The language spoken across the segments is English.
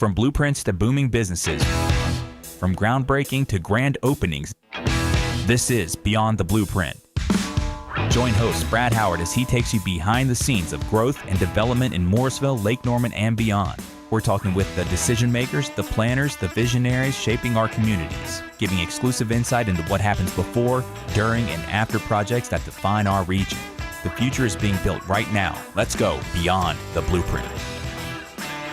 From blueprints to booming businesses, from groundbreaking to grand openings, this is Beyond the Blueprint. Join host Brad Howard as he takes you behind the scenes of growth and development in Mooresville, Lake Norman, and beyond. We're talking with the decision makers, the planners, the visionaries shaping our communities, giving exclusive insight into what happens before, during, and after projects that define our region. The future is being built right now. Let's go beyond the blueprint.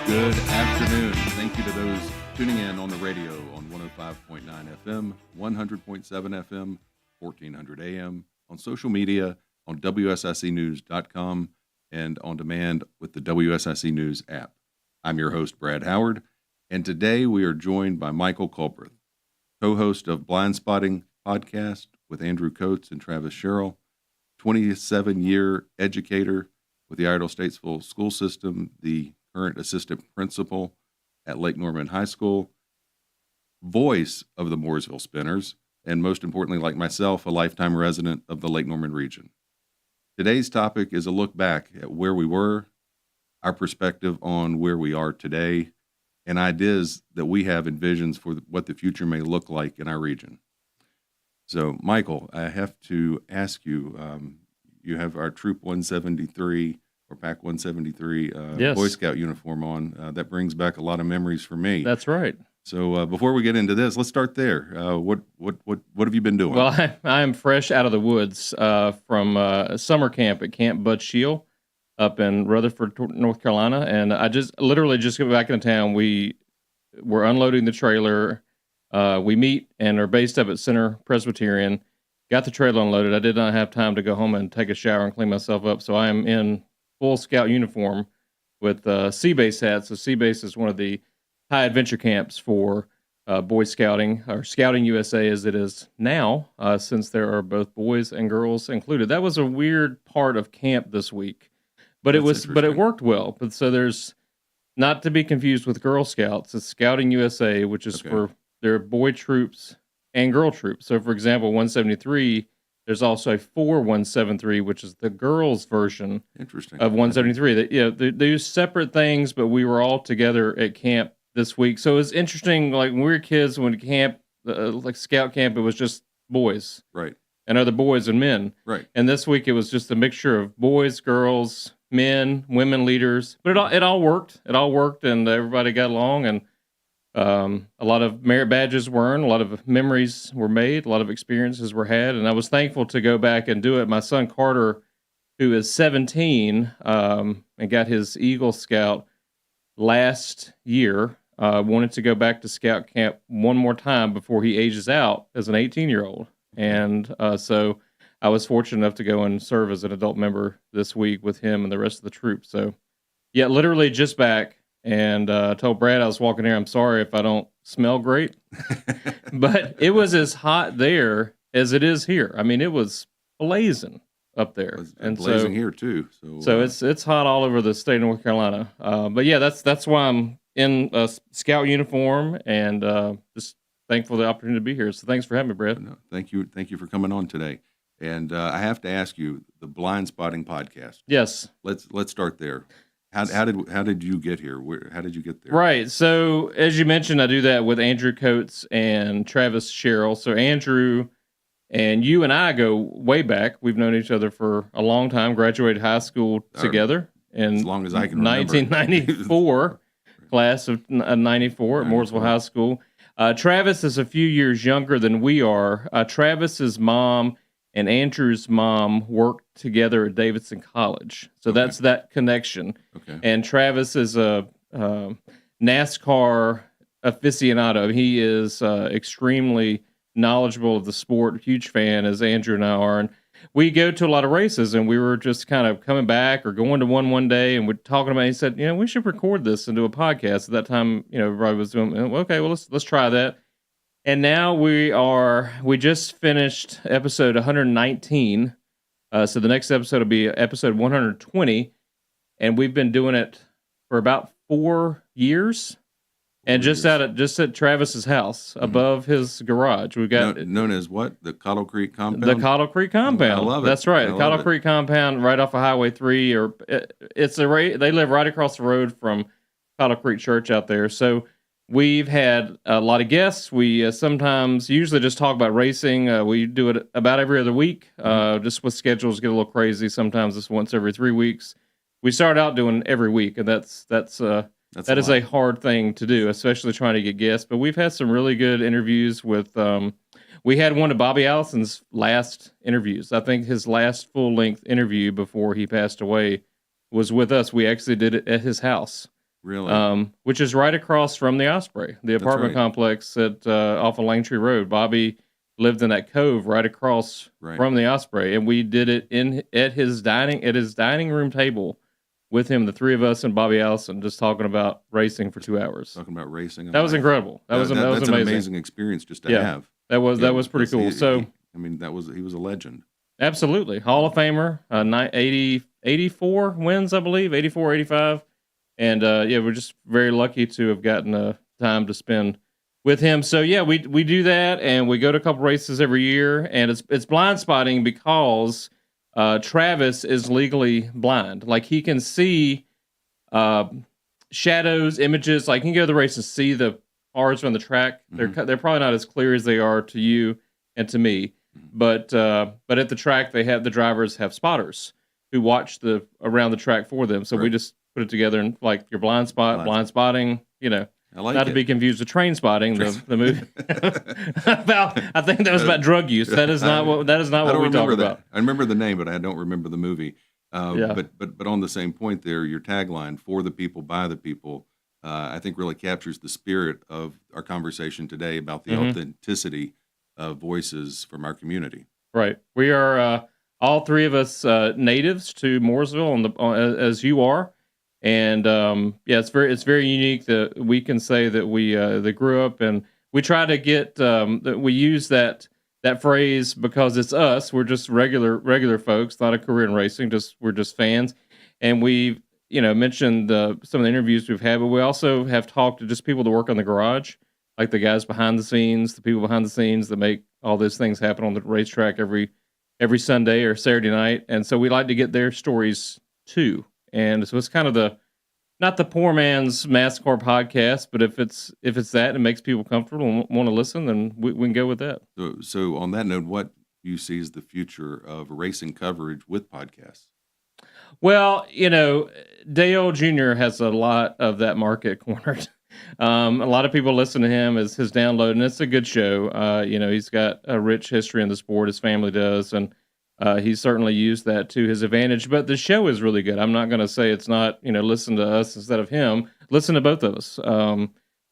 Good afternoon. Thank you to those tuning in on the radio on 105.9 FM, 100.7 FM, 1400 AM, on social media, on WSICnews.com, and on demand with the WSIC News app. I'm your host, Brad Howard, and today we are joined by Michael Culbreth, co-host of Blind Spotting podcast with Andrew Coates and Travis Sherrill, 27-year educator with the Iredell Statesville School System, the current assistant principal at Lake Norman High School, voice of the Mooresville Spinners, and most importantly, like myself, a lifetime resident of the Lake Norman region. Today's topic is a look back at where we were, our perspective on where we are today, and ideas that we have and visions for what the future may look like in our region. So, Michael, I have to ask you, you have our Troop 173 or Pack 173 Yes. Boy Scout uniform on. That brings back a lot of memories for me. That's right. So before we get into this, let's start there. What have you been doing? Well, I am fresh out of the woods from summer camp at Camp Bud Shield up in Rutherford, North Carolina, and I just got back into town. We were unloading the trailer. We meet and are based up at Center Presbyterian. Got the trailer unloaded. I did not have time to go home and take a shower and clean myself up, so I am in full scout uniform with Sea-Base hats. So Sea-Base is one of the high adventure camps for Boy Scouting, or Scouting USA as it is now, since there are both boys and girls included. That was a weird part of camp this week, but it worked well. But so there's, not to be confused with Girl Scouts, it's Scouting USA, which is for their boy troops and girl troops. So for example, 173, there's also a 4173, which is the girls' version of 173. That they do separate things, but we were all together at camp this week. So it was interesting. Like when we were kids, when camp, like scout camp, it was just boys, right, and other boys and men, right. And And this week it was just a mixture of boys, girls, men, women leaders. But it all worked. It all worked, and everybody got along. And a lot of merit badges were earned, a lot of memories were made, a lot of experiences were had, and I was thankful to go back and do it. My son Carter, who is 17 and got his Eagle Scout last year, wanted to go back to Scout Camp one more time before he ages out as an 18-year-old. And so I was fortunate enough to go and serve as an adult member this week with him and the rest of the troop. So, yeah, literally just back. And told Brad I was walking here, I'm sorry if I don't smell great. But it was as hot there as it is here. I mean, it was blazing up there. And blazing here too. So it's hot all over the state of North Carolina. But yeah, that's why I'm in a scout uniform and just thankful for the opportunity to be here. So thanks for having me, Brad. No, thank you for coming on today. And I have to ask you, the Blind Spotting podcast. Yes. Let's start there. How did you get here? How did you get there? Right. So as you mentioned, I do that with Andrew Coates and Travis Sherrill. So Andrew and you and I go way back. We've known each other for a long time. Graduated high school together in as long as I can remember. 1994, class of '94 at Mooresville High School. Travis is a few years younger than we are. Travis's mom and Andrew's mom worked together at Davidson College. So that's that connection. Okay. And Travis is a NASCAR aficionado. He is extremely knowledgeable of the sport, huge fan, as Andrew and I are. And we go to a lot of races, and we were just kind of coming back or going to one day, and we're talking about it. He said, we should record this and do a podcast. At that time, everybody was doing, okay, well, let's try that. And now we just finished episode 119. So the next episode will be episode 120. And we've been doing it for about 4 years. And just at Travis's house, above his garage. We've got known as what? The Cottle Creek Compound? The Cottle Creek Compound. I love it. That's right. The Cottle Creek Compound right off of Highway 3. They live right across the road from Powder Creek Church out there. So we've had a lot of guests. We usually just talk about racing. We do it about every other week, just with schedules get a little crazy. Sometimes it's once every 3 weeks. We start out doing every week, and that is a hard thing to do, especially trying to get guests. But we've had some really good interviews with. We had one of Bobby Allison's last interviews. I think his last full-length interview before he passed away was with us. We actually did it at his house. Really? Which is right across from the Osprey, the apartment complex off of Langtree Road. Bobby lived in that cove right across from the Osprey, and we did it at his dining room table with him, the three of us and Bobby Allison, just talking about racing for 2 hours. Talking about racing. That was incredible. That was amazing. An amazing experience just to have. That was pretty cool. He was a legend. Absolutely. Hall of Famer, 84 wins, I believe, 84, 85. And we're just very lucky to have gotten time to spend with him. So we do that, and we go to a couple races every year, and it's blind spotting because Travis is legally blind. Like, he can see shadows, images. Like, he can go to the race and see the cars on the track. Mm-hmm. They're probably not as clear as they are to you and to me. But at the track, the drivers have spotters who watch around the track for them. So we just put it together and, like, your blind spotting, I like not to be confused with Train Spotting, the movie. I think that was about drug use. That is not what we talk about. I remember the name, but I don't remember the movie. But on the same point there, your tagline, for the people, by the people, I think really captures the spirit of our conversation today about the authenticity of voices from our community. Right. We are all three of us natives to Mooresville, as you are. And it's very unique that we can say that we grew up, and we try to get that we use that phrase because it's us. We're just regular folks, not a career in racing. We're just fans, and we've mentioned some of the interviews we've had, but we also have talked to just people that work on the garage, like the guys behind the scenes, the people behind the scenes that make all those things happen on the racetrack every Sunday or Saturday night, and so we like to get their stories too. And so it's kind of not the poor man's NASCAR podcast, but if it's that and it makes people comfortable and want to listen, then we can go with that. So on that note, what do you see as the future of racing coverage with podcasts? Well, Dale Jr. has a lot of that market cornered. A lot of people listen to him as his download, and it's a good show. He's got a rich history in the sport, his family does, and he's certainly used that to his advantage, but the show is really good. I'm not going to say it's not, listen to us instead of him. Listen to both of us.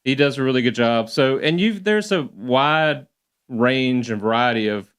He does a really good job. So, and there's a wide range and variety of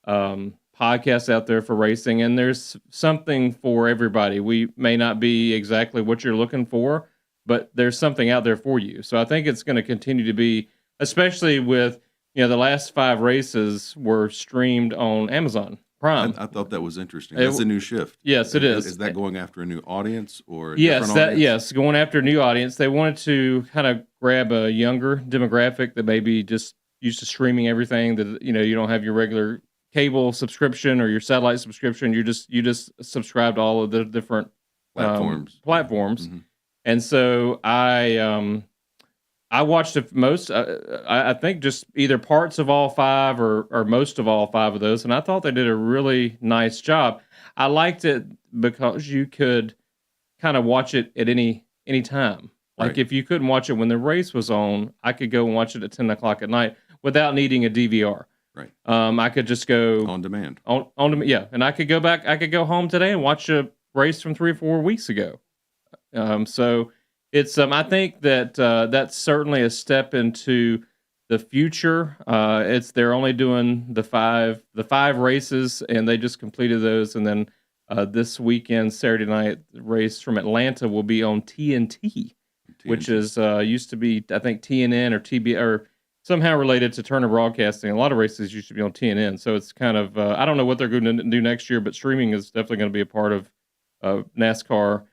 podcasts out there for racing, and there's something for everybody. We may not be exactly what you're looking for, but there's something out there for you. So I think it's going to continue to be, especially with, the last 5 races were streamed on Amazon Prime. I thought that was interesting. That's a new shift. Yes, it is. Is that going after a new audience or yes, going after a new audience. They wanted to kind of grab a younger demographic that maybe just used to streaming everything, that you don't have your regular cable subscription or your satellite subscription. You just subscribe to all of the different platforms. Mm-hmm. And so I watched most, I think just either parts of all 5 or most of all 5 of those, and I thought they did a really nice job. I liked it because you could kind of watch it at any time. Like, if you couldn't watch it when the race was on, I could go and watch it at 10 o'clock at night without needing a DVR. Right. I could just go on demand. On demand, yeah. And I could go back. I could go home today and watch a race from 3 or 4 weeks ago. So. It's I think that that's certainly a step into the future. They're only doing the five races, and they just completed those. And then this weekend, Saturday night race from Atlanta will be on TNT. Which is used to be, I think, TNN or TB or somehow related to Turner Broadcasting. A lot of races used to be on TNN, so it's kind of I don't know what they're going to do next year, but streaming is definitely going to be a part of NASCAR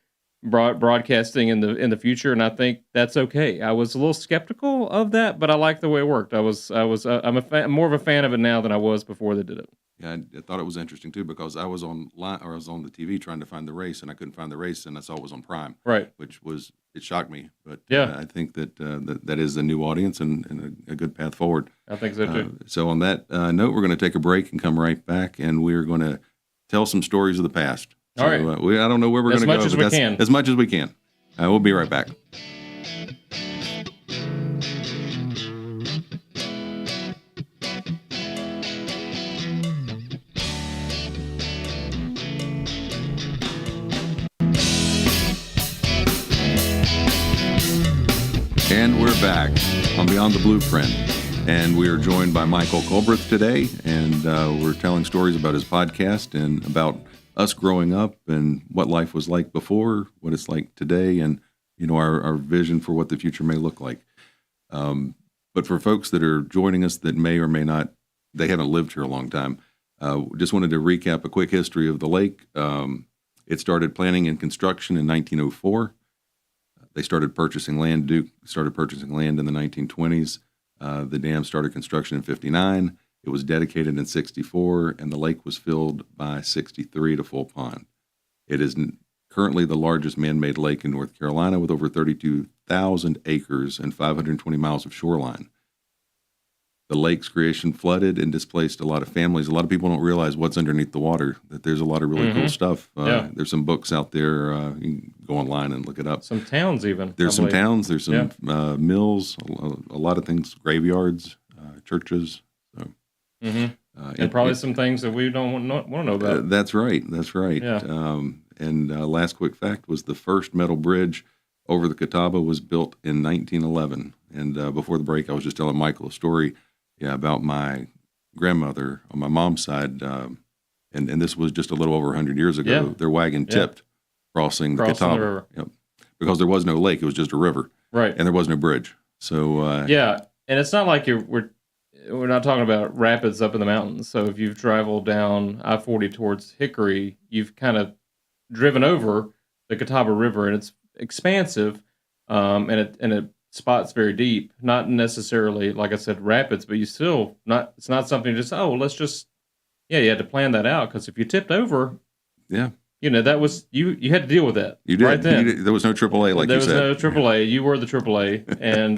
broadcasting in the future, and I think that's okay. I was a little skeptical of that, but I like the way it worked. I'm more of a fan of it now than I was before they did it. Yeah, I thought it was interesting too because I was on the TV trying to find the race and I couldn't find the race and I saw it was on Prime. Right. It shocked me, but Yeah. I think that is a new audience and a good path forward. I think so too. So on that note, we're going to take a break and come right back, and we're going to tell some stories of the past. So, All right. I don't know where we're going to go. As much as we can. As much as we can. We'll be right back. And we're back on Beyond the Blueprint, and we are joined by Michael Culbreth today, and we're telling stories about his podcast and about us growing up and what life was like before, what it's like today, and our vision for what the future may look like. But for folks that are joining us that may or may not, they haven't lived here a long time, just wanted to recap a quick history of the lake. It started planning and construction in 1904. They started purchasing land. Duke started purchasing land in the 1920s. The dam started construction in 59. It was dedicated in 64, and the lake was filled by 63 to full pond. It is currently the largest man-made lake in North Carolina with over 32,000 acres and 520 miles of shoreline. The lake's creation flooded and displaced a lot of families. A lot of people don't realize what's underneath the water, that there's a lot of really cool stuff. There's some books out there. You can go online and look it up. Some towns even. There's some towns. There's some mills, a lot of things, graveyards, churches. So, and probably some things that we don't want to know about. That's right. Yeah. Last quick fact was the first metal bridge over the Catawba was built in 1911. And before the break, I was just telling Michael a story about my grandmother on my mom's side, and this was just a little over 100 years ago. Yeah. Their wagon tipped crossing the Catawba. The river. Yep. Because there was no lake, it was just a river. Right. And there was no bridge. So and it's not like we're not talking about rapids up in the mountains. So if you've traveled down I-40 towards Hickory, you've kind of driven over the Catawba River, and it's expansive, and it spots very deep. Not necessarily, like I said, rapids, but it's not something just, let's just, you had to plan that out, because if you tipped over, that was, you had to deal with that. You did. Right then. There was no AAA, like you said. There was no AAA. You were the AAA. And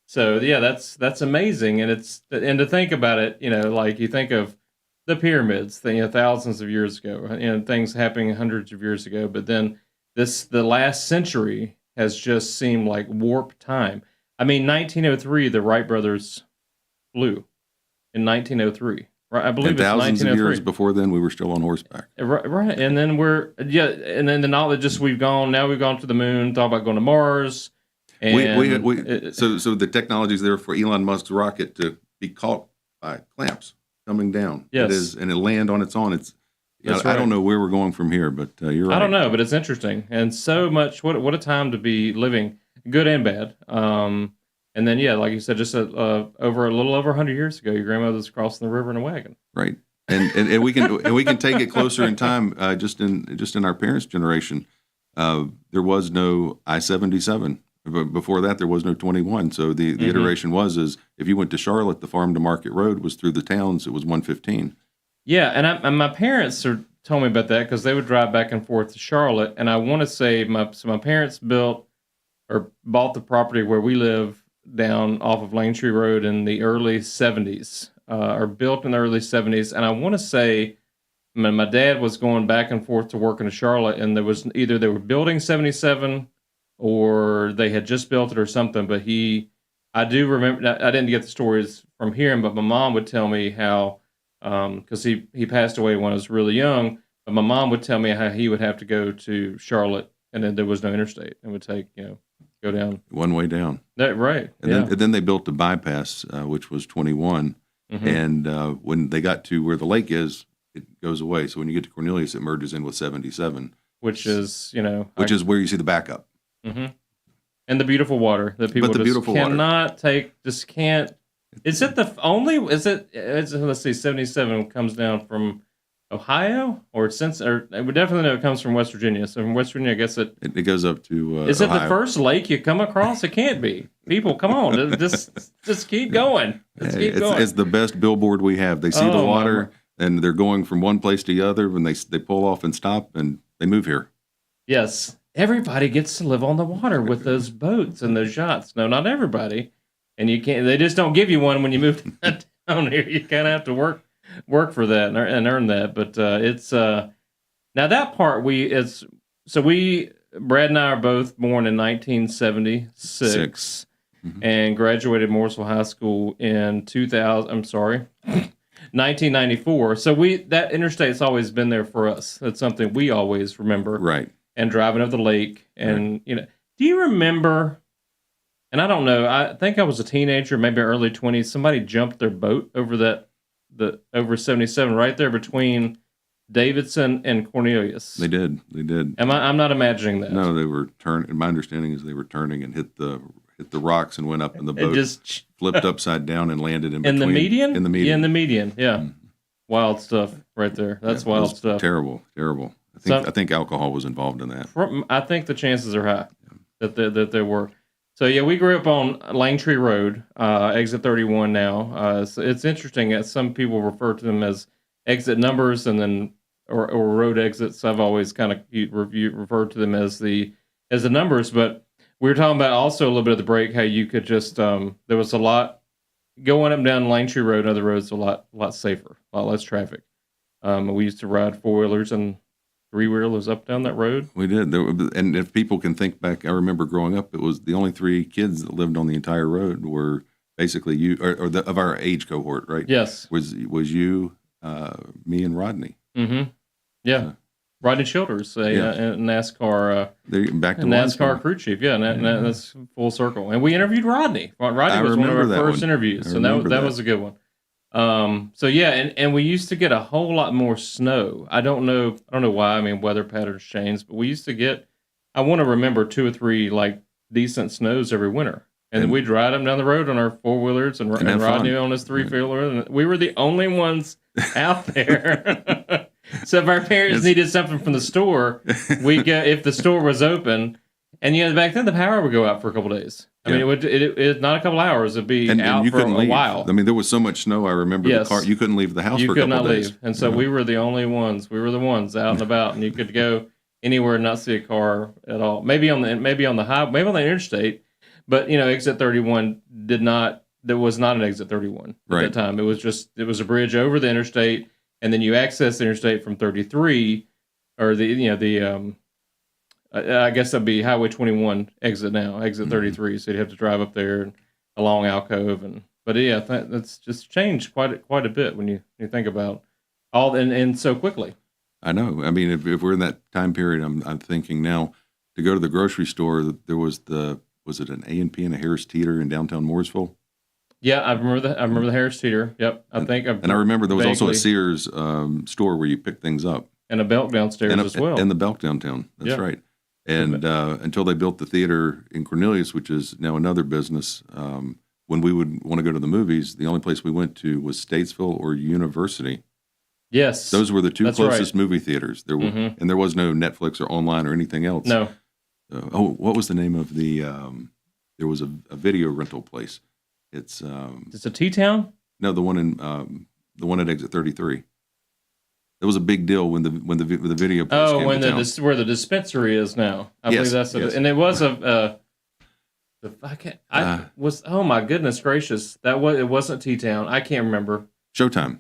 so, that's amazing. And to think about it, like you think of the pyramids, thousands of years ago, things happening hundreds of years ago, but then the last century has just seemed like warp time. I mean, 1903, the Wright brothers flew in 1903. Right, I believe and it's thousands of 1903. years before then, we were still on horseback. Right, and then and then the knowledge we've gone to the moon, thought about going to Mars. And so the technology's there for Elon Musk's rocket to be caught by clamps coming down. Yes, and it land on its own. I don't know where we're going from here, but you're right. I don't know, but it's interesting, and so much. What a time to be living, good and bad. And then, like you said, just a little over 100 years ago, your grandmother was crossing the river in a wagon. Right, and we can take it closer in time. Just in our parents' generation, there was no I-77. Before that, there was no 21. So the iteration is if you went to Charlotte, the farm to market road was through the towns. It was 115. Yeah, and my parents told me about that because they would drive back and forth to Charlotte, and I want to say my parents bought the property where we live down off of Lane Tree Road in the early 70s, or built in the early 70s, and I want to say my dad was going back and forth to work in Charlotte, and there was either they were building 77 or they had just built it or something, but I do remember, I didn't get the stories from hearing, but my mom would tell me how, because he passed away when I was really young, but my mom would tell me how he would have to go to Charlotte, and then there was no interstate. It would take, go down. One way down. Right. And then they built the bypass, which was 21. Mm-hmm. And when they got to where the lake is, it goes away. So when you get to Cornelius, it merges in with 77. Which is, is where you see the backup. Mm-hmm. And the beautiful water that people just can't. Is it let's see, 77 comes down from Ohio, or we definitely know it comes from West Virginia. So from West Virginia, I guess it goes up to Is Ohio. It the first lake you come across? It can't be. People, come on, just keep going. Keep going. It's the best billboard we have. They see the water. and they're going from one place to the other when they pull off and stop and they move here. Yes. Everybody gets to live on the water with those boats and those yachts. No, not everybody. And you can't, they just don't give you one when you move down here. You kind of have to work for that and earn that. But it's, now that part Brad and I are both born in 1976 and graduated Mooresville High School in 1994. So that interstate's always been there for us. That's something we always remember. Right. And driving up the lake. And, do you remember, and I don't know, I think I was a teenager, maybe early 20s, somebody jumped their boat over over 77 right there between Davidson and Cornelius. They did. I'm not imagining that. No, they were turning. My understanding is they were turning and hit the rocks and went up, and the boat just flipped upside down and landed in between. In the median? In the median. Yeah, in the median, yeah. Wild stuff right there. That's wild stuff. Terrible. I think alcohol was involved in that. I think the chances are high that there were. So, yeah, we grew up on Langtree Road, exit 31 now. It's interesting that some people refer to them as exit numbers and then or road exits. I've always kind of referred to them as the numbers. But we were talking about also a little bit of the break, how you could just there was a lot going up and down Langtree Road and other roads, a lot safer, a lot less traffic. We used to ride 4-wheelers and 3-wheelers up down that road. We did. And if people can think back, I remember growing up, it was the only 3 kids that lived on the entire road were basically you, of our age cohort, right? Yes. Was you, me, and Rodney. Mm-hmm. Yeah. Rodney Childers, a NASCAR back to NASCAR crew chief. Yeah, that's full circle. And we interviewed Rodney. Rodney was one of our first interviews, so that was a good one. So yeah, and we used to get a whole lot more snow. I don't know why. I mean, weather patterns change, but we used to get, I want to remember 2 or 3 like decent snows every winter. And then we'd ride them down the road on our 4-wheelers and Rodney on his 3-wheeler. And we were the only ones out there. So if our parents needed something from the store, we go, if the store was open, and back then the power would go out for a couple of days. I mean, it not a couple hours. It'd be out for a while. I mean, there was so much snow. I remember the car. You couldn't leave the house for a couple of days. You could not leave, and so we were the only ones. We were the ones out and about, and you could go anywhere and not see a car at all. Maybe on the highway, maybe on the interstate, but exit 31 did not. There was not an exit 31 at that time. It was a bridge over the interstate, and then you access the interstate from 33, or I guess that'd be Highway 21 exit 33. So you'd have to drive up there and along Alcove, but yeah, that's just changed quite a bit when you think about all and so quickly. I know. I mean, if we're in that time period, I'm thinking now to go to the grocery store. There was it an A&P and a Harris Teeter in downtown Mooresville? Yeah, I remember the Harris Teeter. Yep, I remember there was also a Sears store where you pick things up, and a Belk downstairs as well, and the Belk downtown. That's right. And until they built the theater in Cornelius, which is now another business, when we would want to go to the movies, the only place we went to was Statesville or University. Yes, those were the 2 closest movie theaters. There were, and there was no Netflix or online or anything else. No. What was the name of the? There was a video rental place. It's a T-Town? No, the one at exit 33. It was a big deal when the video place came to town. Where the dispensary is now. I believe that's it. And it was oh my goodness gracious. It wasn't T-Town. I can't remember. Showtime.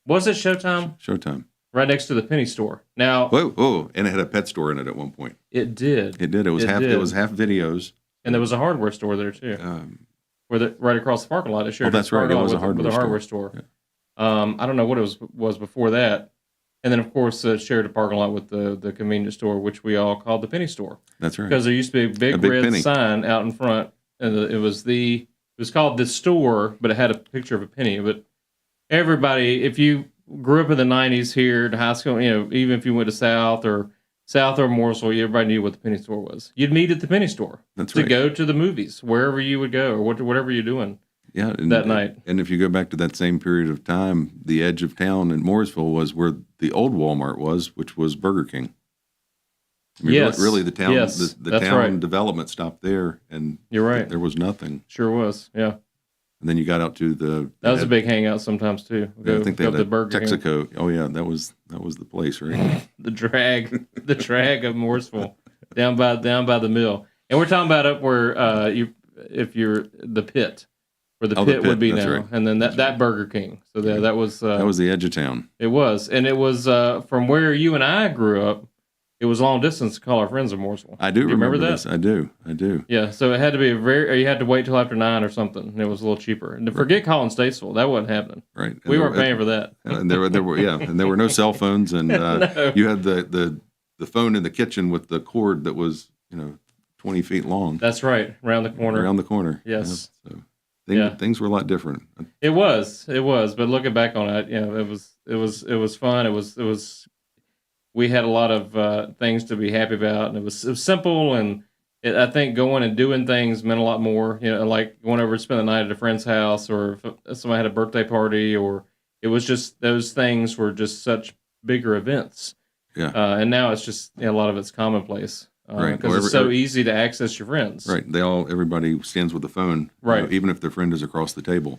Was it Showtime? Showtime. Right next to the penny store. Now and it had a pet store in it at one point. It did. It was half videos. And there was a hardware store there too. Right across the parking lot. It shared that's right. It was a hardware store. Yeah. I don't know what it was before that. And then, of course, shared a parking lot with the convenience store, which we all called the penny store. That's right. Because there used to be a big red penny sign out in front, and it was called the store, but it had a picture of a penny. But everybody, if you grew up in the '90s here to high school, even if you went to South or Mooresville, everybody knew what the penny store was. You'd meet at the penny store to go to the movies, wherever you would go, or whatever you're doing. Yeah, that night. And if you go back to that same period of time, the edge of town in Mooresville was where the old Walmart was, which was Burger King. I mean, really, the town, the town development stopped there, and you're right. There was nothing. Sure was, yeah. And then you got out to that was a big hangout sometimes too. I think they had the Burger King. Texaco. Oh yeah, that was the place, right? the drag of Mooresville down by the mill. And we're talking about up where if you're the pit, where the pit would be now, right. and then that Burger King. So that was the edge of town. It was, and it was from where you and I grew up. It was long distance to call our friends in Mooresville. I do remember that. This? I do. Yeah, so it had to be you had to wait till after 9 or something, and it was a little cheaper. And forget calling Statesville, that wasn't happening. Right. And we weren't paying for that. And there were no cell phones, and No. You had the phone in the kitchen with the cord that was 20 feet long. That's right, around the corner. Yeah, Yes. so things were a lot different. It was, but looking back on it, it was fun. It was. We had a lot of things to be happy about, and it was simple. And I think going and doing things meant a lot more. Like going over to spend the night at a friend's house, or if somebody had a birthday party, or it was just those things were just such bigger events. Yeah. And now it's just a lot of it's commonplace. Right. Because it's so easy to access your friends. Right. Everybody stands with the phone. Right. Even if their friend is across the table.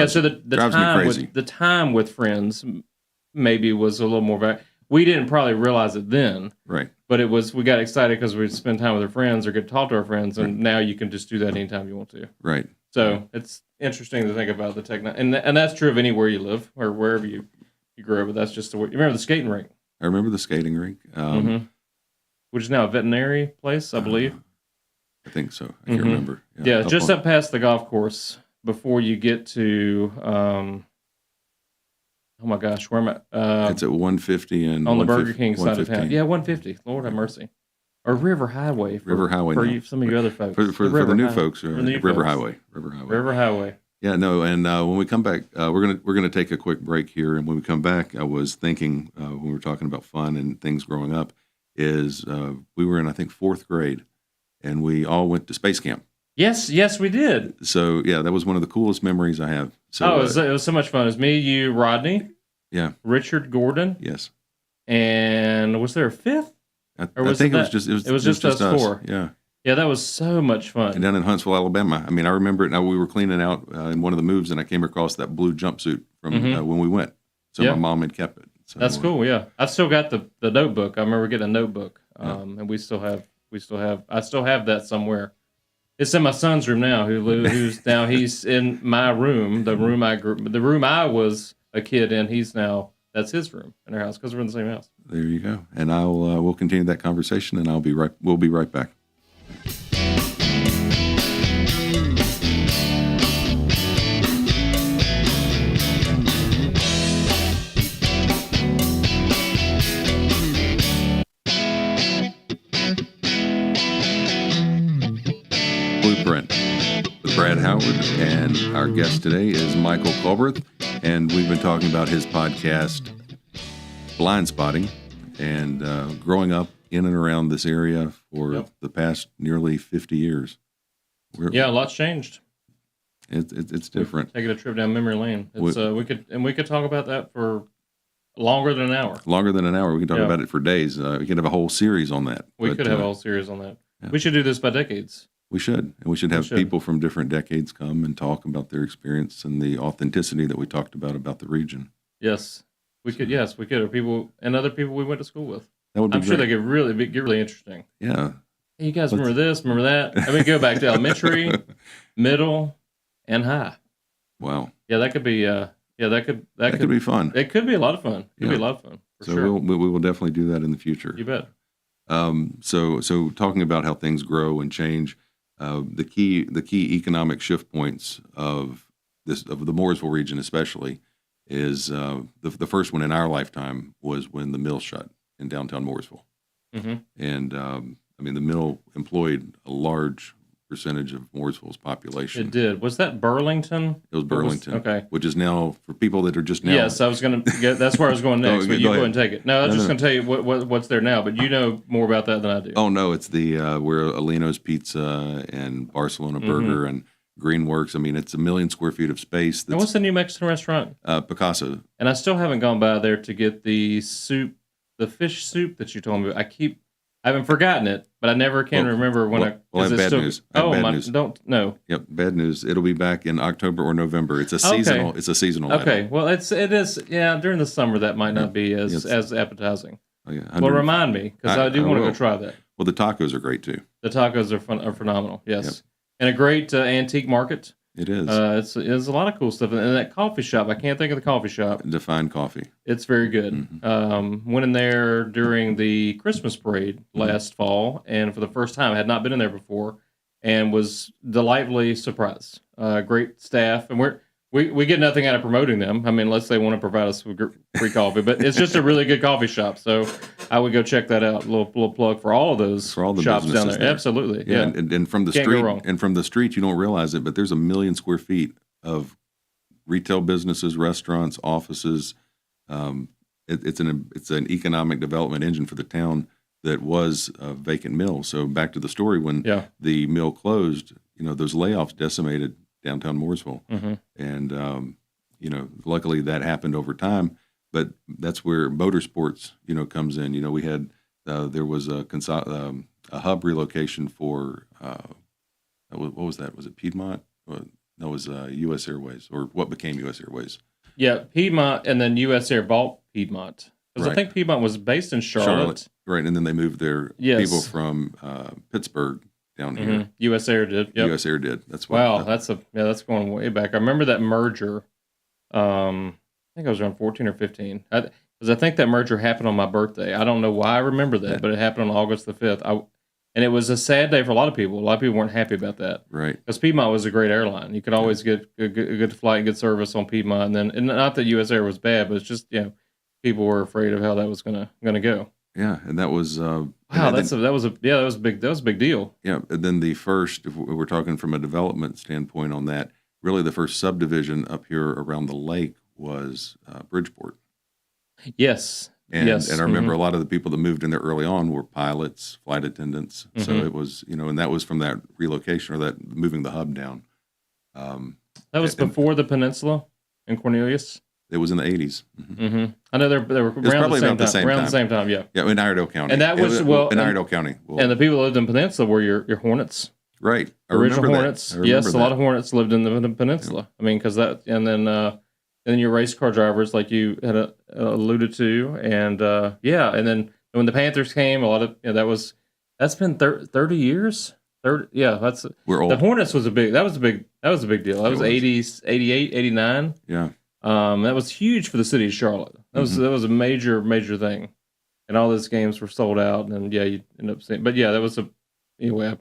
So the drives me crazy. the time with friends maybe was a little more we didn't probably realize it then. Right. But we got excited because we'd spend time with our friends or get to talk to our friends, and now you can just do that anytime you want to. Right. So it's interesting to think about the technology, and that's true of anywhere you live or wherever you grew up. But that's just the way. You remember the skating rink? I remember the skating rink. Which is now a veterinary place, I believe. I think so. I can't remember. Yeah, just up past the golf course before you get to. Oh my gosh, where am I? It's at 150 and on the Burger King side of town. Yeah, 150. Lord have mercy. Or River Highway. River Highway. For some of you other folks. For the new folks, River Highway. River Highway. Yeah, no, and when we come back, we're gonna take a quick break here, and when we come back, I was thinking when we were talking about fun and things growing up, is we were in I think 4th grade, and we all went to space camp. Yes, we did. So yeah, that was one of the coolest memories I have. So, it was so much fun. It was me, you, Rodney. Yeah. Richard Gordon. Yes. And was there a 5th? I think it was just us 4. Yeah. Yeah, that was so much fun. And down in Huntsville, Alabama. I mean, I remember it. Now we were cleaning out in one of the moves, and I came across that blue jumpsuit from when we went. So my mom had kept it. So, that's cool. Yeah, I've still got the notebook. I remember getting a notebook, and I still have that somewhere. It's in my son's room now. Who's now he's in my room, the room I was a kid in. That's his room in our house because we're in the same house. There you go. And we'll continue that conversation, and we'll be right back. Blueprint with Brad Howard, and our guest today is Michael Culbreth, and we've been talking about his podcast, Blind Spotting, and growing up in and around this area for the past nearly 50 years. A lot's changed. It's different. Taking a trip down memory lane. We could talk about that for longer than an hour. Longer than an hour. We can talk about it for days. We could have a whole series on that. We could have a whole series on that. Yeah. We should do this by decades. We should. And we should have people from different decades come and talk about their experience and the authenticity that we talked about the region. Yes. We could. Or people and other people we went to school with. That would be I'm sure they could get really interesting. Yeah. Hey, you guys remember this? Remember that? I mean, go back to elementary, middle, and high. Wow. Yeah, that could be. That could be fun. It could be a lot of fun. It could be a lot of fun. So we will definitely do that in the future. You bet. So talking about how things grow and change, the key economic shift points of the Mooresville region especially is the first one in our lifetime was when the mill shut in downtown Mooresville. Mm-hmm. And I mean, the mill employed a large percentage of Mooresville's population. It did. Was that Burlington? It was Burlington. Okay. Which is now, for people that are just now. Yes, I was going to get, that's where I was going next, but you go ahead and take it. No, I was just going to tell you what's there now, but you know more about that than I do. Oh, no, it's the where Alino's Pizza and Barcelona Burger and Greenworks. I mean, it's 1 million square feet of space. And what's the new Mexican restaurant? Picasso. And I still haven't gone by there to get the soup, the fish soup that you told me about. I haven't forgotten it, but I never can remember when I have bad news. News. Don't no. Yep, bad news. It'll be back in October or November. It's a seasonal. Okay. It's a seasonal. Okay, item. well, it is. Yeah, during the summer that might not be as appetizing. Oh, yeah. Well, remind me because I do want to go try that. Well, the tacos are great too. The tacos are phenomenal. Yes, and a great antique market. It is. It's a lot of cool stuff. And that coffee shop, I can't think of the coffee shop. Define Coffee. It's very good. Mm-hmm. Went in there during the Christmas parade last fall, and for the first time, I had not been in there before, and was delightfully surprised. Great staff, and we get nothing out of promoting them. I mean, unless they want to provide us with free coffee, but it's just a really good coffee shop. So I would go check that out. A little plug for all of those shops down there. Absolutely, yeah. And from the street, you don't realize it, but there's 1 million square feet of retail businesses, restaurants, offices. It's an economic development engine for the town that was a vacant mill. So back to the story, when the mill closed, those layoffs decimated downtown Mooresville. And, luckily that happened over time, but that's where motorsports, comes in. We had, there was a hub relocation for, what was that? Was it Piedmont? No, it was U.S. Airways, or what became U.S. Airways. Yeah, Piedmont, and then U.S. Air bought Piedmont. Because I think Piedmont was based in Charlotte. Right, and then they moved their people from Pittsburgh down here. U.S. Air did. Yep. U.S. Air did. That's that's going way back. I remember that merger. I think I was around 14 or 15. Because I think that merger happened on my birthday. I don't know why I remember that, but it happened on August the 5th. And it was a sad day for a lot of people. A lot of people weren't happy about that. Right. Because Piedmont was a great airline. You could always get a good flight and good service on Piedmont. And not that U.S. Air was bad, but it's just, people were afraid of how that was gonna go. Yeah, and that was wow. That was a big deal. Yeah, and then the first, if we're talking from a development standpoint on that, really the first subdivision up here around the lake was Bridgeport. Yes. And I remember a lot of the people that moved in there early on were pilots, flight attendants. So it was, and that was from that relocation or that moving the hub down. That was before the peninsula in Cornelius. It was in the 80s. I know they were around the same time. Yeah. Yeah, in Iredell County. And that was in Iredell County. And the people that lived in Peninsula were your Hornets. Right. Original Hornets. Yes, a lot of Hornets lived in the Peninsula. Yeah. I mean, because that, and then your race car drivers, like you had alluded to, and and then when the Panthers came, a lot of that's been 30 years. 30, yeah, we're old. The Hornets was a big deal. That was 80s, 88, 89. Yeah. That was huge for the city of Charlotte. That was a major thing, and all those games were sold out. And you end up seeing. But that was anyway.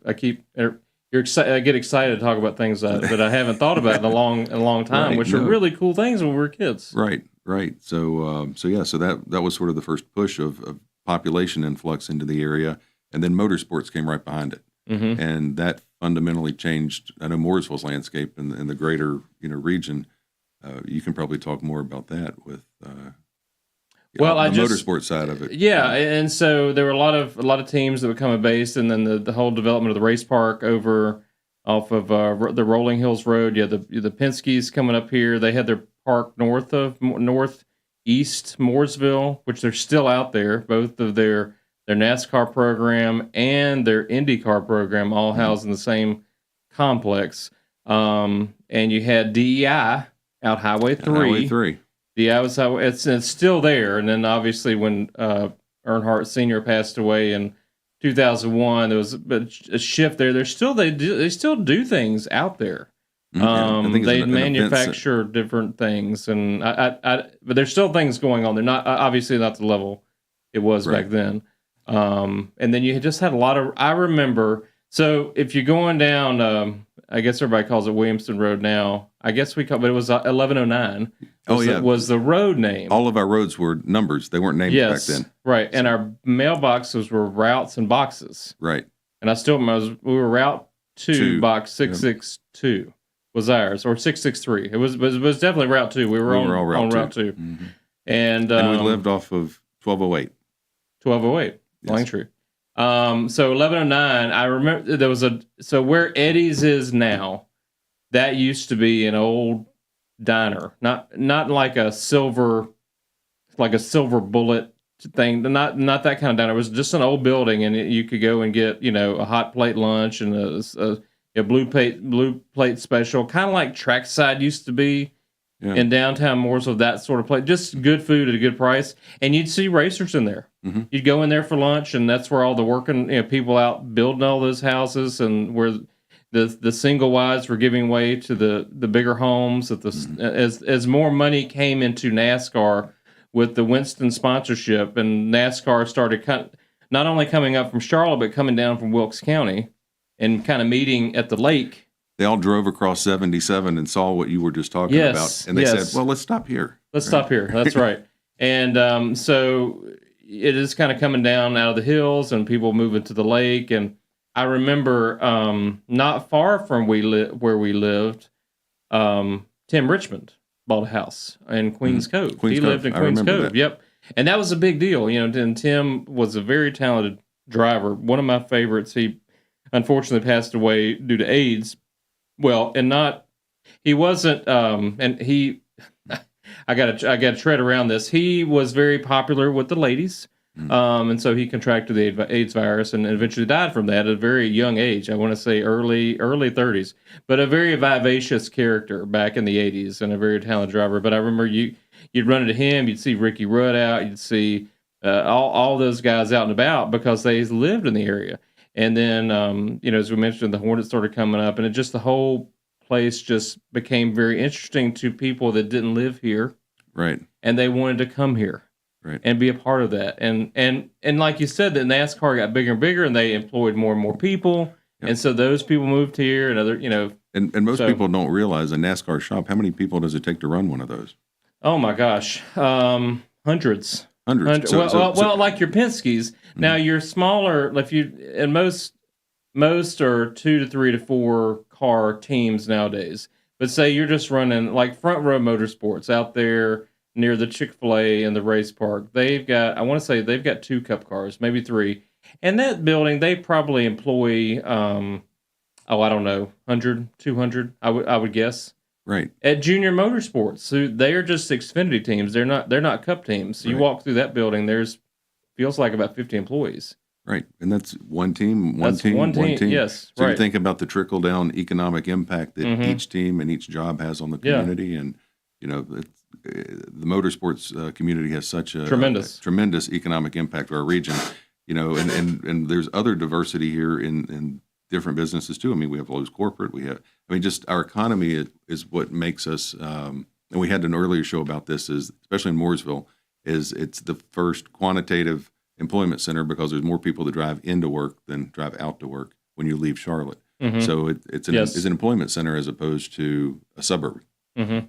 You're excited. I get excited to talk about things that I haven't thought about in a long time, which are really cool things when we were kids. Right. So that was sort of the first push of population influx into the area, and then motorsports came right behind it, and that fundamentally changed. I know Mooresville's landscape in the greater region. You can probably talk more about that with the motorsport side of it. Yeah, and so there were a lot of teams that would come and base, and then the whole development of the race park over off of the Rolling Hills Road. Yeah, the Penske's coming up here. They had their park northeast Mooresville, which they're still out there. Both of their NASCAR program and their IndyCar program all housed in the same complex. And you had DEI. Out Highway 3. Highway 3. It's still there. And then obviously when Earnhardt Sr. passed away in 2001, there was a shift there. They still do things out there. They manufacture different things, and but there's still things going on. They're not obviously not the level it was back then. And then you just had a lot of. I remember. So if you're going down, I guess everybody calls it Williamston Road now. I guess but it was 1109. Was the road name. All of our roads were numbers. They weren't named back then. Right. And our mailboxes were routes and boxes. Right. And we were Route 2, Box 662 was ours, or 663. It was definitely Route 2. We were on Route 2. Mm-hmm. And we lived off of 1208. 1208. Yes. True. So 1109, I remember there was so where Eddie's is now, that used to be an old diner, not like a silver bullet thing. Not that kind of diner. It was just an old building, and you could go and get a hot plate lunch and a blue plate special, kind of like Trackside used to be in downtown Mooresville. That sort of place, just good food at a good price, and you'd see racers in there. Mm-hmm. You'd go in there for lunch, and that's where all the working people out building all those houses, and where the single wides were giving way to the bigger homes. As more money came into NASCAR with the Winston sponsorship, and NASCAR started not only coming up from Charlotte, but coming down from Wilkes County and kind of meeting at the lake. They all drove across 77 and saw what you were just talking about. And they said, well, let's stop here. Let's stop here. That's right. And so it is kind of coming down out of the hills and people moving to the lake. And I remember not far from where we lived, Tim Richmond bought a house in Queens Cove. He lived in Queens Cove. That. Yep. And that was a big deal. And Tim was a very talented driver. One of my favorites. He unfortunately passed away due to AIDS. Well, he wasn't, and he, I got to tread around this. He was very popular with the ladies. And so he contracted the AIDS virus and eventually died from that at a very young age. I want to say early 30s, but a very vivacious character back in the 80s and a very talented driver. But I remember you'd run into him, you'd see Ricky Rudd out, you'd see all those guys out and about because they lived in the area. And then, as we mentioned, the Hornets started coming up, and the whole place just became very interesting to people that didn't live here. Right. And they wanted to come here. Right. And be a part of that. And like you said, the NASCAR got bigger and bigger, and they employed more and more people. Yep. And so those people moved here, and And most people don't realize a NASCAR shop, how many people does it take to run one of those? Oh, my gosh. Hundreds. Hundreds. Well, like your Penske's. Mm-hmm. Now, you're smaller, and most are 2 to 3 to 4 car teams nowadays. But say you're just running, like Front Row Motorsports out there near the Chick-fil-A and the race park. They've got 2 cup cars, maybe 3. And that building, they probably employ, I don't know, 100, 200, I would guess. Right. At Junior Motorsports. So they are just Xfinity teams. They're not cup teams. So you walk through that building, feels like about 50 employees. Right. And that's one team, one team. Yes. So you think about the trickle-down economic impact that each team and each job has on the community. And, the motorsports community has such a tremendous economic impact to our region, and there's other diversity here in different businesses too. I mean, we have Lowe's corporate, just our economy is what makes us, and we had an earlier show about this, is especially in Mooresville, it's the first quantitative employment center because there's more people that drive into work than drive out to work when you leave Charlotte. Mm-hmm. So it's an employment center as opposed to a suburb. Mm-hmm.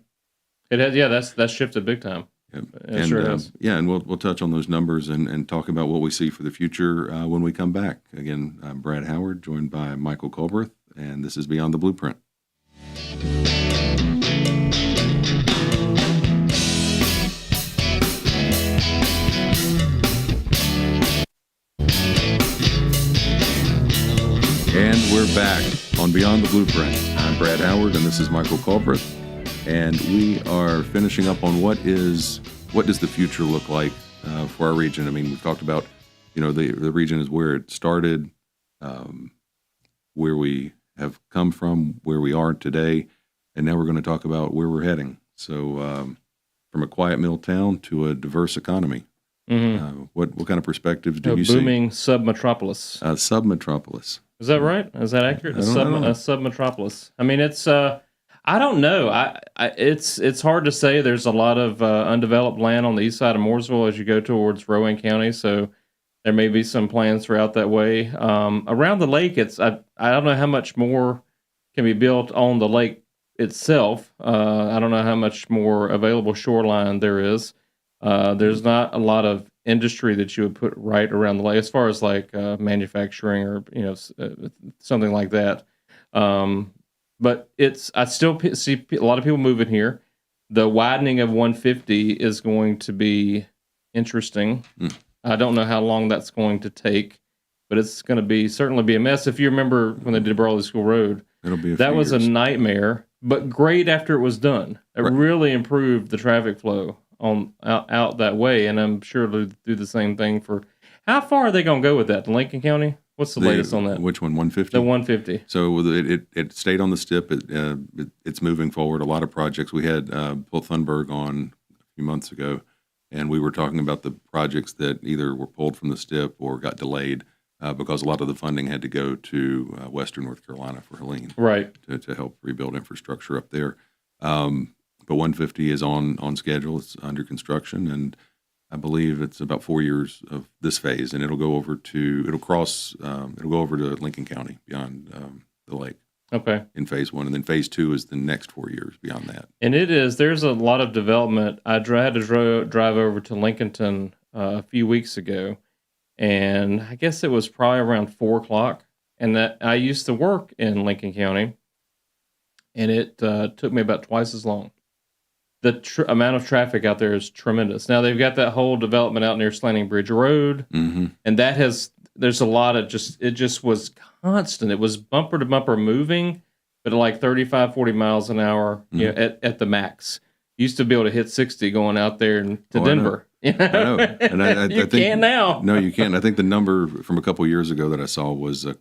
It has, that's shifted big time. Yep. It sure has. And we'll touch on those numbers and talk about what we see for the future when we come back. Again, I'm Brad Howard, joined by Michael Culbreth, and this is Beyond the Blueprint. And we're back on Beyond the Blueprint. I'm Brad Howard, and this is Michael Culbreth. And we are finishing up on what does the future look like for our region. I mean, we've talked about, the region is where it started, where we have come from, where we are today, and now we're going to talk about where we're heading. So from a quiet mill town to a diverse economy. Mm-hmm. What kind of perspectives do you see? A booming sub-metropolis. Sub-metropolis. Is that right? Is that accurate? A sub-metropolis. I mean, it's... I don't know. It's hard to say. There's a lot of undeveloped land on the east side of Mooresville as you go towards Rowan County, so there may be some plans for out that way. Around the lake, I don't know how much more can be built on the lake itself. I don't know how much more available shoreline there is. There's not a lot of industry that you would put right around the lake as far as like manufacturing or something like that. But I still see a lot of people moving here. The widening of 150 is going to be interesting. I don't know how long that's going to take, but it's going to certainly be a mess. If you remember when they did Brawley School Road, that was a nightmare, but great after it was done. It really improved the traffic flow on out that way, and I'm sure they'll do the same thing for. How far are they going to go with that? Lincoln County? What's the latest on that? Which one? 150. The 150. So it stayed on the STIP. It's moving forward. A lot of projects. We had Paul Thunberg on a few months ago, and we were talking about the projects that either were pulled from the STIP or got delayed because a lot of the funding had to go to Western North Carolina for Helene, right, to help rebuild infrastructure up there. But 150 is on schedule. It's under construction, and I believe it's about 4 years of this phase, and it'll go over to Lincoln County beyond the lake. Okay. In phase 1, and then phase 2 is the next 4 years beyond that. And there's a lot of development. I had to drive over to Lincolnton a few weeks ago, and I guess it was probably around 4:00. And that I used to work in Lincoln County, and it took me about twice as long. The amount of traffic out there is tremendous. Now they've got that whole development out near Slanting Bridge Road, and there's a lot of it just was constant. It was bumper to bumper moving, but at like 35, 40 miles an hour, at the max. You used to be able to hit 60 going out there to Denver. I know. And I you think, can now. No, you can't. I think the number from a couple of years ago that I saw was it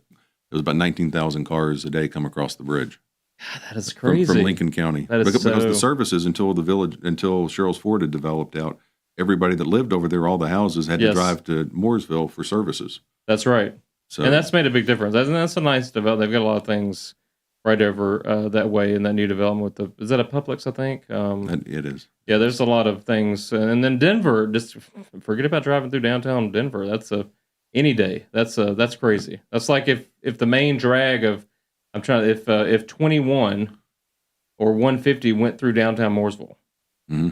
was about 19,000 cars a day come across the bridge. God, that is crazy. From Lincoln County. That is because the services until Sherrills Ford had developed out, everybody that lived over there, all the houses had to drive to Mooresville for services. That's right. So, and that's made a big difference. That's a nice development. They've got a lot of things right over that way in that new development is that a Publix, I think? It is. Yeah, there's a lot of things. And then Denver, just forget about driving through downtown Denver. That's any day. That's crazy. That's like if the main drag of if 21 or 150 went through downtown Mooresville. Mm-hmm.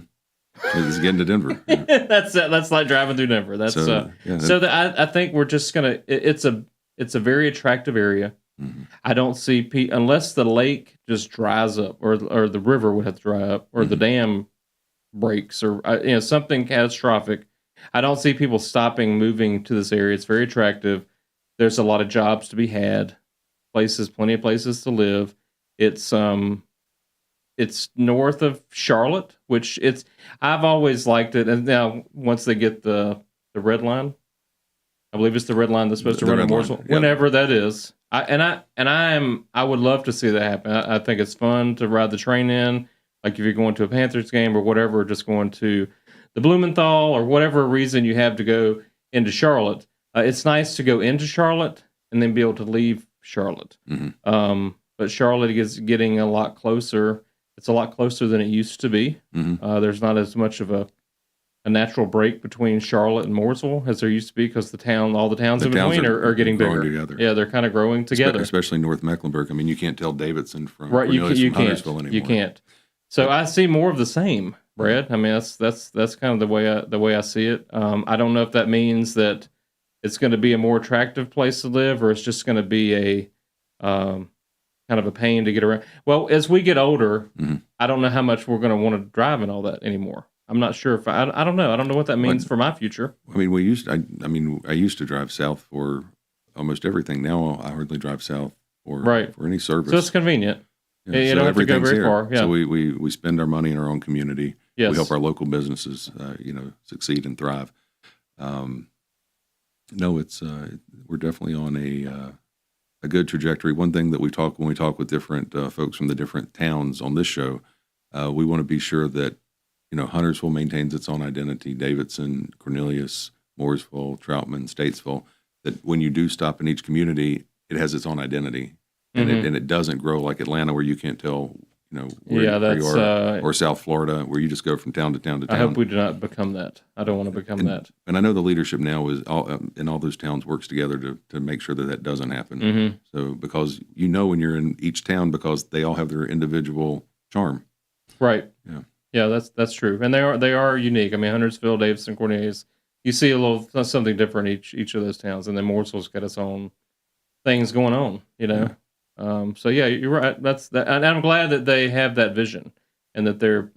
It's getting to Denver. Yeah. That's like driving through Denver. I think we're just gonna. It's a very attractive area. Mm-hmm. I don't see unless the lake just dries up, or the river would have to dry up, or the dam breaks, or something catastrophic. I don't see people moving to this area. It's very attractive. There's a lot of jobs to be had, plenty of places to live. It's north of Charlotte, which I've always liked it. And now once they get the red line, I believe it's the red line that's supposed to run in Mooresville, whenever that is. I would love to see that happen. I think it's fun to ride the train in, like if you're going to a Panthers game or whatever, or just going to the Blumenthal or whatever reason you have to go into Charlotte. It's nice to go into Charlotte and then be able to leave Charlotte. Mm-hmm. But Charlotte is getting a lot closer. It's a lot closer than it used to be. Mm-hmm. There's not as much of a natural break between Charlotte and Mooresville as there used to be, because all the towns in between are getting bigger. Together. Yeah, they're kind of growing together. Especially North Mecklenburg. I mean, you can't tell Davidson from Cornelius from Huntersville anymore. You can't. So I see more of the same, Brad. I mean, that's kind of the way I see it. I don't know if that means that it's going to be a more attractive place to live, or it's just going to be a kind of a pain to get around. Well, as we get older, mm-hmm. I don't know how much we're going to want to drive and all that anymore. I'm not sure if I don't know. I don't know what that means for my future. I mean, I used to drive south for almost everything. Now I hardly drive south for any service. So it's convenient. Yeah, you don't have to go very far. Yeah. So we spend our money in our own community. Yes. We help our local businesses, succeed and thrive. No, we're definitely on a good trajectory. One thing that when we talk with different folks from the different towns on this show, we want to be sure that Huntersville maintains its own identity. Davidson, Cornelius, Mooresville, Troutman, Statesville. That when you do stop in each community, it has its own identity, and it doesn't grow like Atlanta, where you can't tell where you are, or South Florida, where you just go from town to town to town. I hope we do not become that. I don't want to become that. And I know the leadership now is in all those towns works together to make sure that doesn't happen. Mm-hmm. So because when you're in each town, because they all have their individual charm. Right. Yeah. Yeah, that's true, and they are unique. I mean, Huntersville, Davidson, Cornelius, you see a little something different each of those towns, and then Mooresville's got its own things going on. Yeah. So yeah, you're right. That's that, and I'm glad that they have that vision, and that they're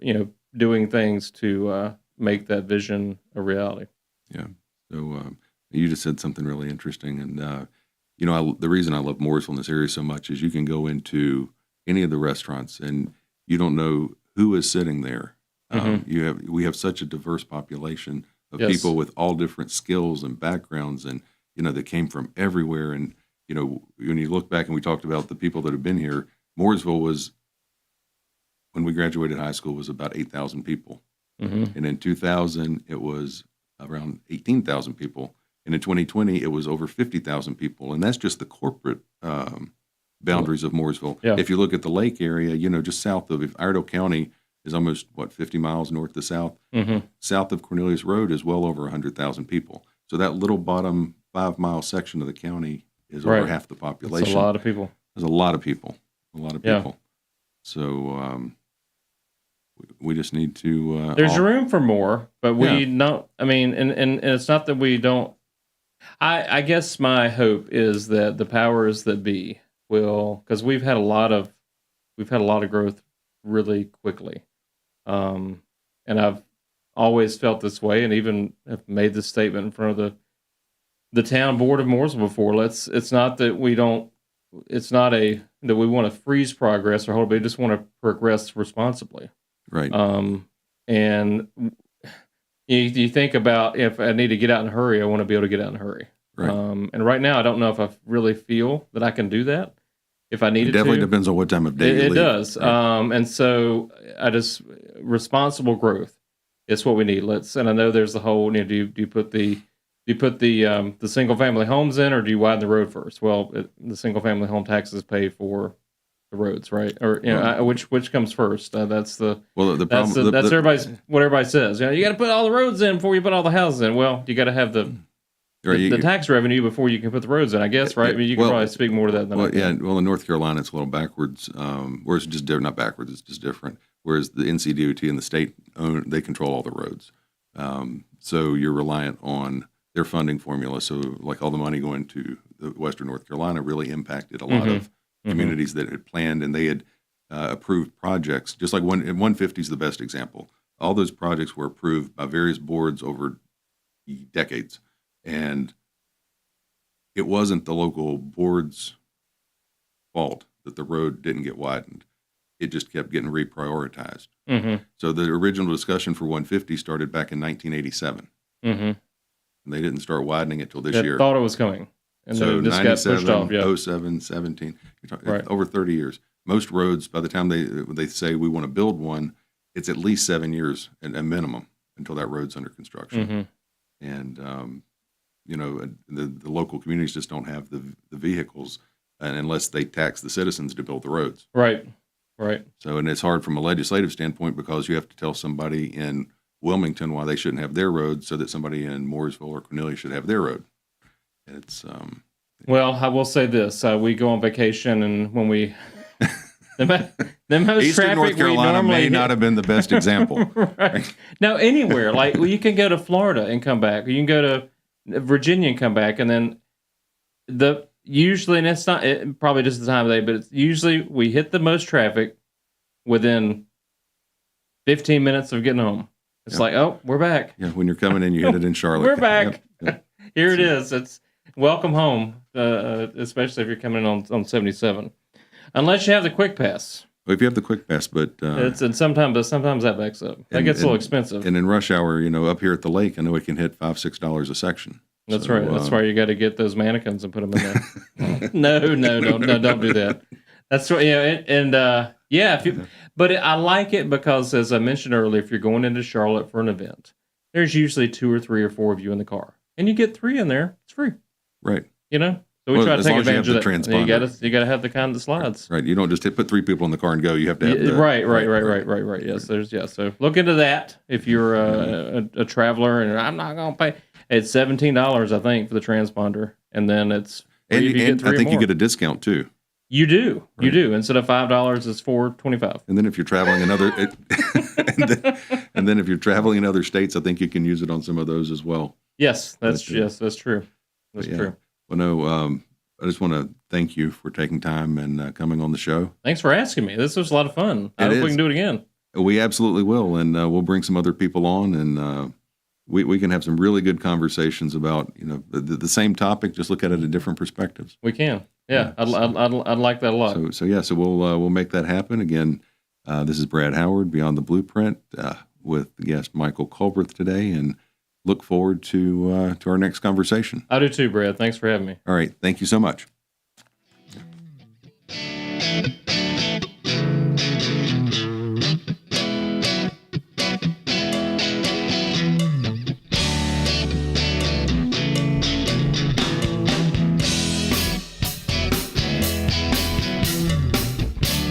doing things to make that vision a reality. Yeah. So you just said something really interesting, and the reason I love Mooresville in this area so much is you can go into any of the restaurants and you don't know who is sitting there. We have such a diverse population of Yes. people with all different skills and backgrounds, and that came from everywhere. And when you look back, and we talked about the people that have been here, Mooresville was, when we graduated high school, was about 8,000 people, and in 2000 it was around 18,000 people, and in 2020 it was over 50,000 people, and that's just the corporate boundaries of Mooresville. Yeah. If you look at the lake area, just south of, if Iredell County is almost 50 miles north to south. South of Cornelius Road is well over 100,000 people. So that little bottom 5-mile section of the county is over half the population. That's a lot of people. There's a lot of people. Yeah. So we just need to. There's room for more, but we don't. I mean, and it's not that we don't. I guess my hope is that the powers that be will, because we've had a lot of growth really quickly. And I've always felt this way, and even have made this statement in front of the town board of Mooresville before. It's not that we don't. It's not that we want to freeze progress or hold. We just want to progress responsibly. Right. And you think about, if I need to get out in a hurry, I want to be able to get out in a hurry. Right. And right now, I don't know if I really feel that I can do that. If I needed it definitely to. Depends on what time of day you leave. It does. Right. And so responsible growth is what we need. And I know there's the whole, do you put the single family homes in, or do you widen the road first? Well, the single family home taxes pay for the roads, right? Or which comes first? That's the problem. That's what everybody says. You got to put all the roads in before you put all the houses in. Well, you got to have the tax revenue before you can put the roads in, I guess, right? I mean, you can probably speak more to that than I can. Well, in North Carolina, it's a little backwards. Whereas it's just not backwards, it's just different. Whereas the NCDOT and the state they control all the roads. So you're reliant on their funding formula. So like all the money going to the Western North Carolina really impacted a lot of communities that had planned, and they had approved projects. Just like 150 is the best example. All those projects were approved by various boards over decades. And it wasn't the local board's fault that the road didn't get widened. It just kept getting reprioritized. So the original discussion for 150 started back in 1987. And they didn't start widening it till this year. Thought it was coming. And so then it just got pushed off. 07, 17, Right. Over 30 years. Most roads, by the time they say we want to build one, it's at least 7 years at a minimum until that road's under construction. And the local communities just don't have the vehicles, and unless they tax the citizens to build the roads. Right. So, and it's hard from a legislative standpoint because you have to tell somebody in Wilmington why they shouldn't have their road, so that somebody in Mooresville or Cornelia should have their road. It's well, I will say this: we go on vacation, and when we the most Eastern traffic North Carolina we normally may not have been the best example. Right. Now, anywhere you can go to Florida and come back, or you can go to Virginia and come back, and then usually, and it's not probably just the time of day, but it's usually we hit the most traffic within 15 minutes of getting home. It's like, oh, we're back. Yeah, when you're coming in, you hit it in Charlotte. We're back. Yep. Here it is. It's welcome home, especially if you're coming in on 77. Unless you have the quick pass. Well, if you have the quick pass, but and sometimes that backs up. That gets a little expensive. And in rush hour, up here at the lake, I know it can hit $5-6 a section. That's right. That's why you got to get those mannequins and put them in there. No, don't do that. That's what, but I like it because, as I mentioned earlier, if you're going into Charlotte for an event, there's usually 2 or 3 or 4 of you in the car, and you get 3 in there. It's free, right? So we try to take advantage of that. Transponder. You got to have the kind that slides. Right. You don't just put 3 people in the car and go. You have to have the, right. Yes, So look into that if you're a traveler, and I'm not going to pay. It's $17, I think, for the transponder, and then it's and I think you get a discount too. You do. Right. You do. Instead of $5, it's $4.25. And then if you're traveling in other, and then if you're traveling in other states, I think you can use it on some of those as well. Yes, that's true. That's true. Well, no, I just want to thank you for taking time and coming on the show. Thanks for asking me. This was a lot of fun. I hope we can do it again. We absolutely will, and we'll bring some other people on, and we can have some really good conversations about the same topic. Just look at it in different perspectives. We can. Yeah. I'd like that a lot. So we'll make that happen. Again, this is Brad Howard, Beyond the Blueprint. with guest Michael Culbreth today, and look forward to our next conversation. I do too, Brad. Thanks for having me. All right. Thank you so much.